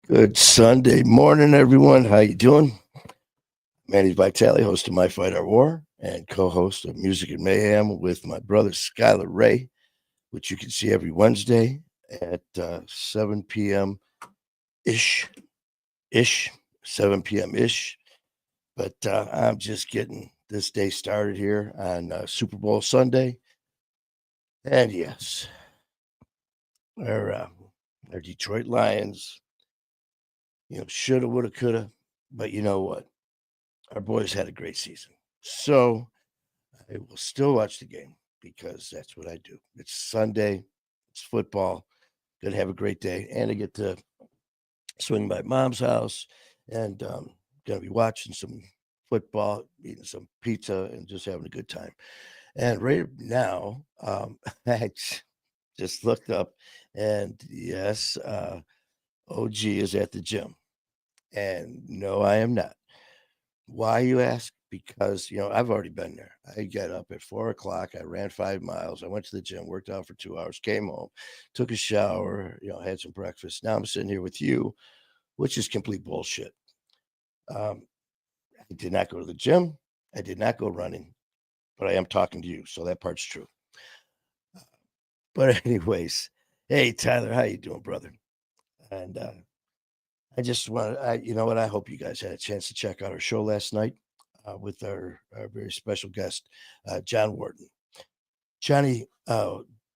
Good Sunday morning, everyone. How you doing? Manny Vitale, host of My Fight Our War and co-host of Music and Mayhem with my brother Skylar Ray, which you can see every Wednesday at 7 p.m. ish, 7 p.m. ish. But I'm just getting this day started here on Super Bowl Sunday. And yes, our, uh, our Detroit Lions, shoulda, woulda, coulda. But you know what? Our boys had a great season. So I will still watch the game because that's what I do. It's Sunday, it's football. Gonna have a great day, and I get to swing by mom's house, and gonna be watching some football, eating some pizza, and just having a good time. And right now, just looked up, and yes, OG is at the gym, and no, I am not. Why, you ask? Because, I've already been there. I get up at 4 o'clock. I ran 5 miles. I went to the gym, worked out for 2 hours, came home, took a shower, had some breakfast. Now I'm sitting here with you, which is complete bullshit. Um, I did not go to the gym. I did not go running, but I am talking to you. So that part's true. But anyways, hey, Tyler, how you doing, brother? And I just want you know what? I hope you guys had a chance to check out our show last night with our very special guest, John Wharton. Johnny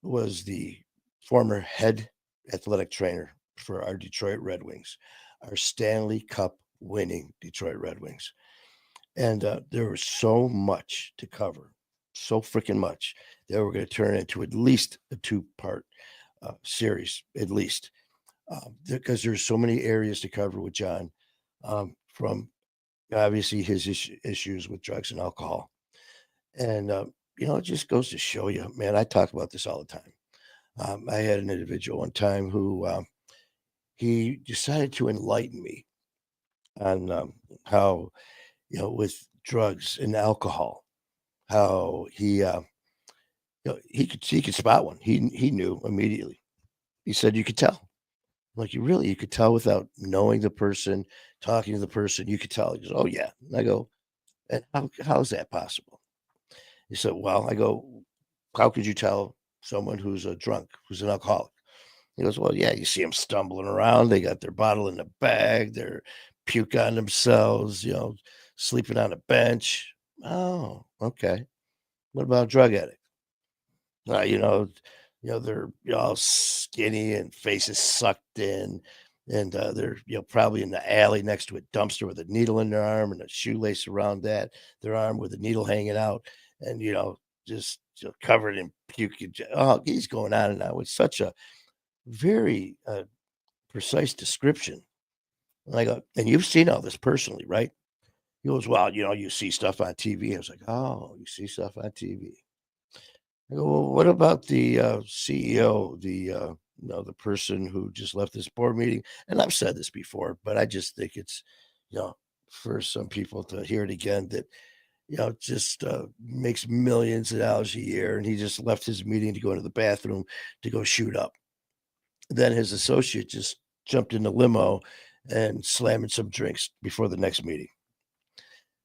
was the former head athletic trainer for our Detroit Red Wings, our Stanley Cup winning Detroit Red Wings. And there was so much to cover, so freaking much that we're going to turn into at least a two-part series, at least, because there's so many areas to cover with John, from obviously his issues with drugs and alcohol. And, it just goes to show you, man, I talk about this all the time. I had an individual one time who he decided to enlighten me on how, with drugs and alcohol, how he could spot one. He knew immediately. He said you could tell. Like, you could tell without knowing the person, talking to the person. You could tell. He goes, oh yeah. And I go, and how is that possible? He said, well, I go, how could you tell someone who's a drunk, who's an alcoholic? He goes, well, yeah, you see them stumbling around. They got their bottle in the bag. They're puke on themselves, sleeping on a bench. Oh, okay. What about a drug addict? Uh, you know, they're all skinny and faces sucked in, and they're probably in the alley next to a dumpster with a needle in their arm and a shoelace around their arm with a needle hanging out, and just covered in puke. Oh, he's going on and on with such a very precise description. And I go, and you've seen all this personally, right? He goes, well, you see stuff on TV. I was like, oh, you see stuff on TV. I go, well, what about the CEO, the person who just left this board meeting? And I've said this before, but I just think it's, for some people to hear it again that, just makes millions of dollars a year. And he just left his meeting to go into the bathroom to go shoot up. Then his associate just jumped in the limo and slamming some drinks before the next meeting.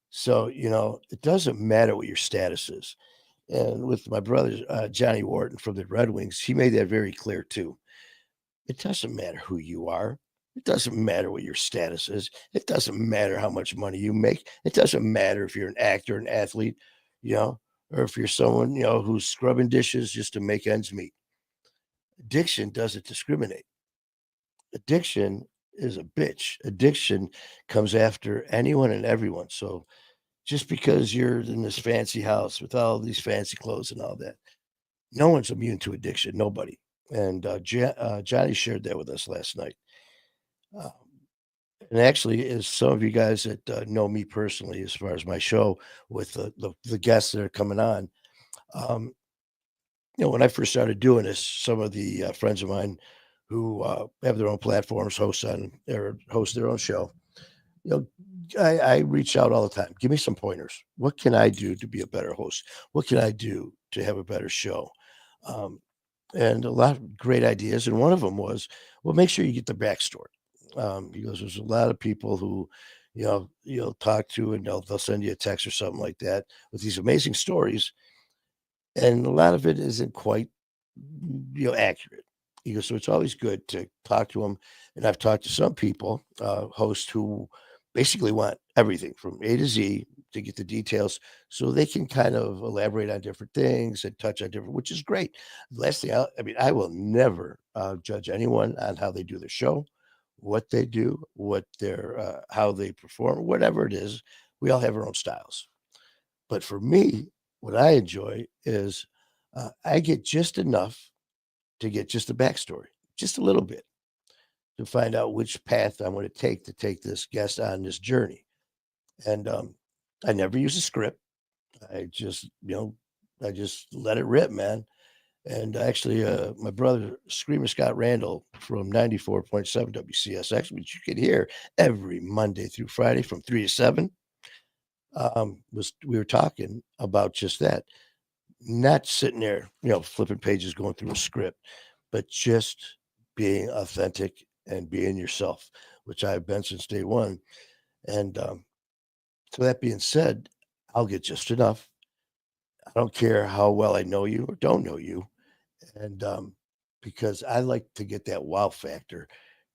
So, it doesn't matter what your status is. And with my brother, Johnny Wharton from the Red Wings, he made that very clear too. It doesn't matter who you are. It doesn't matter what your status is. It doesn't matter how much money you make. It doesn't matter if you're an actor, an athlete, you know, or if you're someone, who's scrubbing dishes just to make ends meet. Addiction doesn't discriminate. Addiction is a bitch. Addiction comes after anyone and everyone. So just because you're in this fancy house with all these fancy clothes and all that, no one's immune to addiction. Nobody. And Johnny shared that with us last night. Um, and actually, as some of you guys that know me personally, as far as my show with the guests that are coming on, um, when I first started doing this, some of the friends of mine who have their own platforms, host their own show, you know, I reach out all the time. Give me some pointers. What can I do to be a better host? What can I do to have a better show? Um, and a lot of great ideas. And one of them was, well, make sure you get the backstory. He goes, "There's a lot of people who, you'll talk to, and they'll send you a text or something like that with these amazing stories, and a lot of it isn't quite, accurate." He goes, "So it's always good to talk to them." And I've talked to some people, hosts who basically want everything from A to Z to get the details so they can kind of elaborate on different things and touch on different, which is great. Last thing, I will never judge anyone on how they do their show, what they do, what their, how they perform, whatever it is. We all have our own styles. But for me, what I enjoy is I get just enough to get just the backstory, just a little bit, to find out which path I'm going to take this guest on this journey. And I never use a script. I just, I just let it rip, man. And actually, my brother, Screamer Scott Randall from 94.7 WCSX, which you can hear every Monday through Friday from 3 to 7, was we were talking about just that. Not sitting there, flipping pages, going through a script, but just being authentic and being yourself, which I've been since day one. And so that being said, I'll get just enough. I don't care how well I know you or don't know you. And because I like to get that wow factor,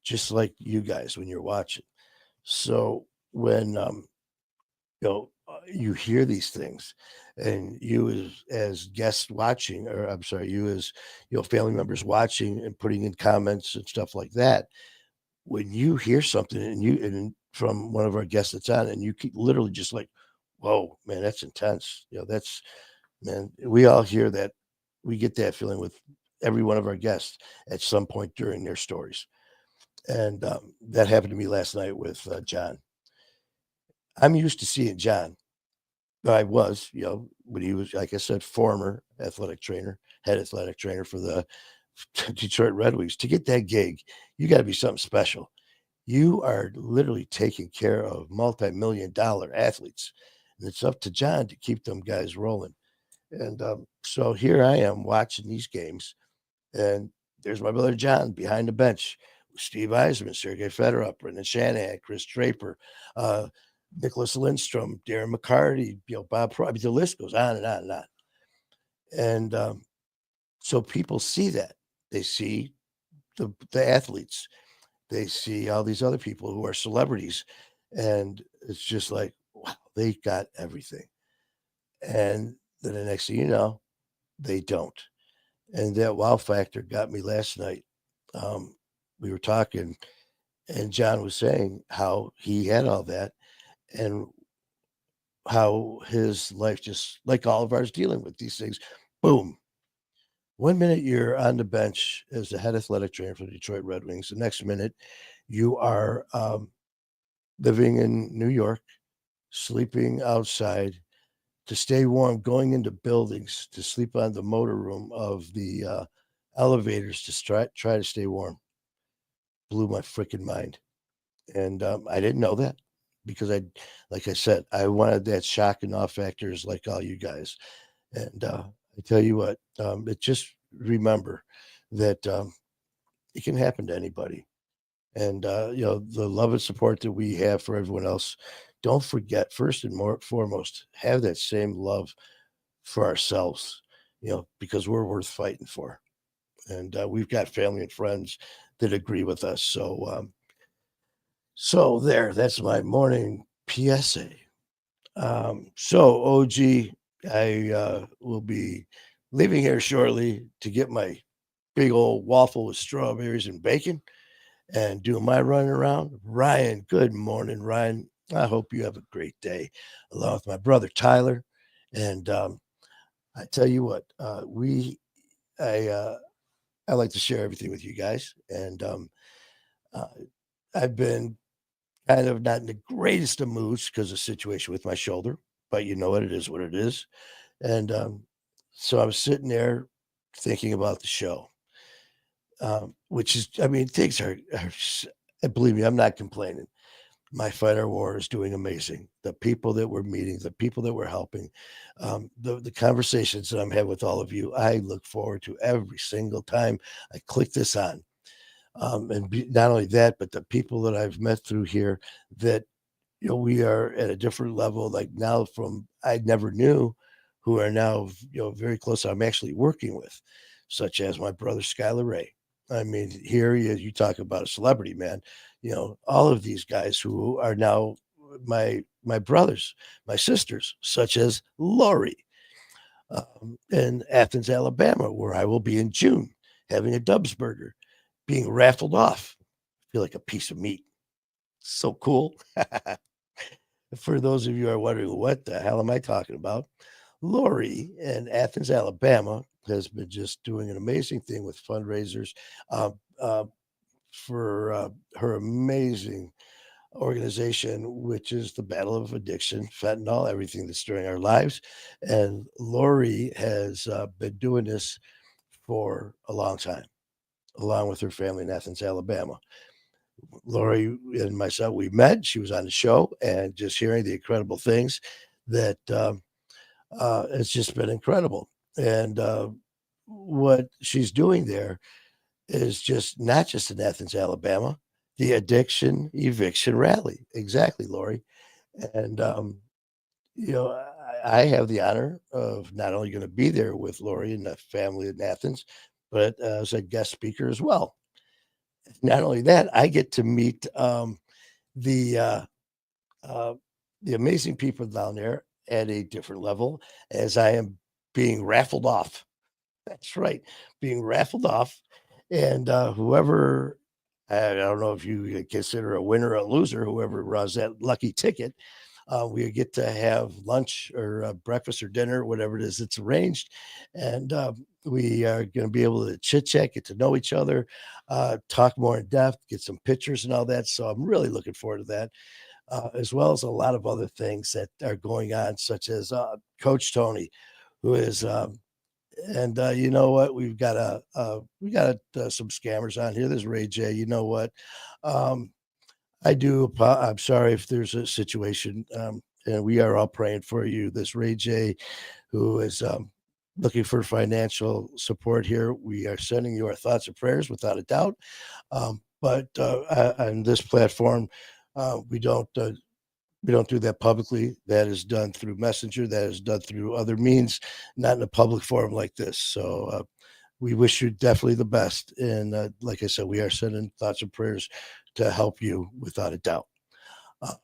just like you guys when you're watching. So when you hear these things, and you as guests watching, or I'm sorry, you as family members watching and putting in comments and stuff like that, when you hear something and from one of our guests that's on, and you keep literally just like, whoa, man, that's intense. That's, man, we all hear that. We get that feeling with every one of our guests at some point during their stories. And that happened to me last night with John. I'm used to seeing John. I was, when he was, like I said, former athletic trainer, head athletic trainer for the Detroit Red Wings. To get that gig, you got to be something special. You are literally taking care of multi-million dollar athletes. And it's up to John to keep them guys rolling. And so here I am watching these games, and there's my brother John behind the bench with Steve Eisman, Sergei Fedorov, Brendan Shanahan, Chris Draper, uh, Nicholas Lindstrom, Darren McCarty, Bob Pro. I mean, the list goes on and on and on. And so people see that. They see the athletes. They see all these other people who are celebrities. And it's just like, wow, they got everything. And then the next thing you know, they don't. And that wow factor got me last night. Um, we were talking, and John was saying how he had all that and how his life, just like all of ours, dealing with these things. Boom. One minute you're on the bench as the head athletic trainer for the Detroit Red Wings. The next minute you are living in New York, sleeping outside to stay warm, going into buildings to sleep on the motor room of the elevators to try to stay warm. Blew my freaking mind. And I didn't know that because like I said, I wanted that shock and awe factors like all you guys. And I tell you what, it just remember that it can happen to anybody. And the love and support that we have for everyone else. Don't forget, first and more foremost, have that same love for ourselves. Because we're worth fighting for, and we've got family and friends that agree with us. So there, that's my morning PSA. So OG, I will be leaving here shortly to get my big old waffle with strawberries and bacon and doing my running around. Ryan, good morning, Ryan. I hope you have a great day, along with my brother Tyler. And I tell you what, I I like to share everything with you guys, and uh, I've been kind of not in the greatest of moods because of the situation with my shoulder, but you know what? It is what it is. And so I was sitting there thinking about the show, which is, I mean, things believe me, I'm not complaining. My fighter war is doing amazing. The people that we're meeting, the people that we're helping, the conversations that I'm having with all of you, I look forward to every single time I click this on. Not only that, but the people that I've met through here that, we are at a different level, like now from I never knew, who are now, very close. I'm actually working with, such as my brother Skylar Ray. I mean, here he is. You talk about a celebrity, man. All of these guys who are now my brothers, my sisters, such as Lori, in Athens, Alabama, where I will be in June, having a Dubs burger, being raffled off. Feel like a piece of meat. So cool. For those of you who are wondering, what the hell am I talking about? Lori in Athens, Alabama, has been just doing an amazing thing with fundraisers uh, uh, for her amazing organization, which is the battle of addiction, fentanyl, everything that's during our lives. And Lori has been doing this for a long time, along with her family in Athens, Alabama. Lori and myself, we met. She was on the show, and just hearing the incredible things that it's just been incredible. And what she's doing there is just not just in Athens, Alabama, the addiction eviction rally. Exactly, Lori. And I have the honor of not only going to be there with Lori and the family in Athens, but as a guest speaker as well. Not only that, I get to meet the uh, uh, the amazing people down there at a different level as I am being raffled off. That's right, being raffled off, and whoever I don't know if you consider a winner or a loser, whoever draws that lucky ticket, we get to have lunch or breakfast or dinner, whatever it is it's arranged, and we are going to be able to chit chat, get to know each other, talk more in depth, get some pictures and all that. So I'm really looking forward to that, as well as a lot of other things that are going on, such as Coach Tony, who is. And you know what? We got some scammers on here. There's Ray J. You know what? Um, I'm sorry if there's a situation, and we are all praying for you. This Ray J, who is looking for financial support here, we are sending you our thoughts and prayers without a doubt. But on this platform, uh, we don't uh, we don't do that publicly. That is done through Messenger. That is done through other means, not in a public forum like this. So we wish you definitely the best. And like I said, we are sending thoughts and prayers to help you without a doubt. Uh,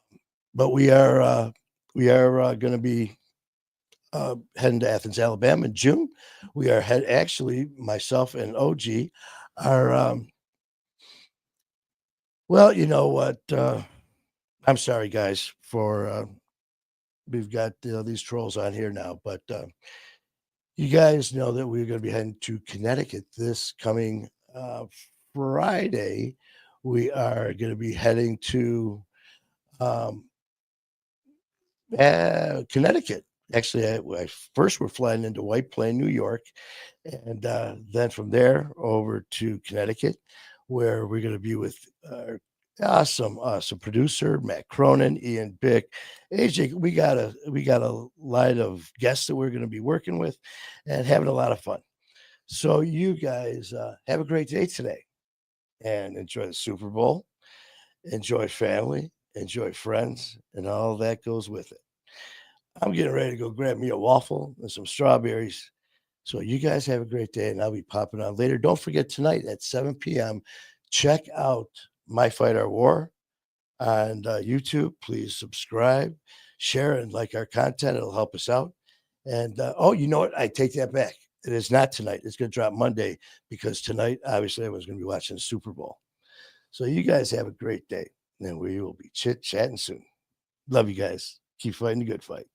but we are going to be heading to Athens, Alabama in June. We are actually myself and OG are well, you know what? I'm sorry, guys, for we've got these trolls on here now, but you guys know that we're going to be heading to Connecticut this coming Friday. We are going to be heading to um, Connecticut. Actually, first we're flying into White Plain, New York, and then from there over to Connecticut, where we're going to be with awesome producer Matt Cronin, Ian Bick, AJ. We got a line of guests that we're going to be working with, and having a lot of fun. So you guys have a great day today, and enjoy the Super Bowl, enjoy family, enjoy friends, and all that goes with it. I'm getting ready to go grab me a waffle and some strawberries. So you guys have a great day, and I'll be popping on later. Don't forget tonight at 7 p.m. Check out My Fight Our War on YouTube. Please subscribe, share, and like our content. It'll help us out. And oh, you know what? I take that back. It is not tonight. It's going to drop Monday because tonight, obviously, everyone's going to be watching the Super Bowl. So you guys have a great day, and we will be chit chatting soon. Love you guys. Keep fighting the good fight.